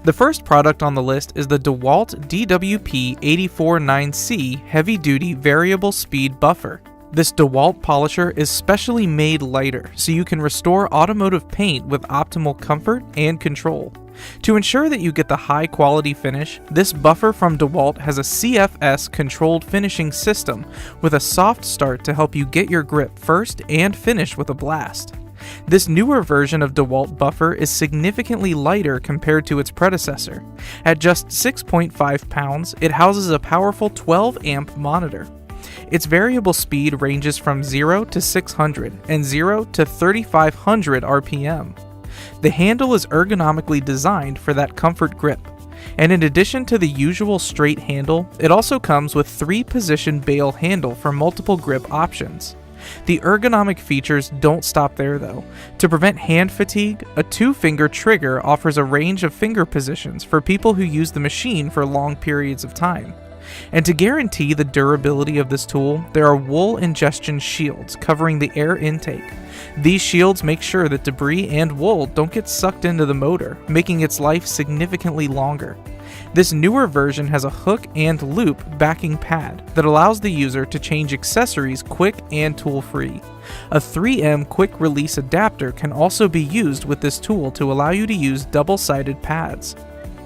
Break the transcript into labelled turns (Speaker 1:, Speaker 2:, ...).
Speaker 1: The first product on the list is the DeWalt DWP849C heavy-duty variable speed buffer. This DeWalt polisher is specially made lighter so you can restore automotive paint with optimal comfort and control. To ensure that you get the high quality finish, this buffer from DeWalt has a CFS controlled finishing system with a soft start to help you get your grip first and finish with a blast. This newer version of DeWalt buffer is significantly lighter compared to its predecessor. At just 6.5 pounds, it houses a powerful 12 amp monitor. Its variable speed ranges from 0 to 600 and 0 to 3500 RPM. The handle is ergonomically designed for that comfort grip, and in addition to the usual straight handle, it also comes with 3-position bail handle for multiple grip options. The ergonomic features don't stop there though. To prevent hand fatigue, a 2-finger trigger offers a range of finger positions for people who use the machine for long periods of time. And to guarantee the durability of this tool, there are wool ingestion shields covering the air intake. These shields make sure that debris and wool don't get sucked into the motor, making its life significantly longer. This newer version has a hook and loop backing pad that allows the user to change accessories quick and tool-free. A 3M quick-release adapter can also be used with this tool to allow you to use double-sided pads.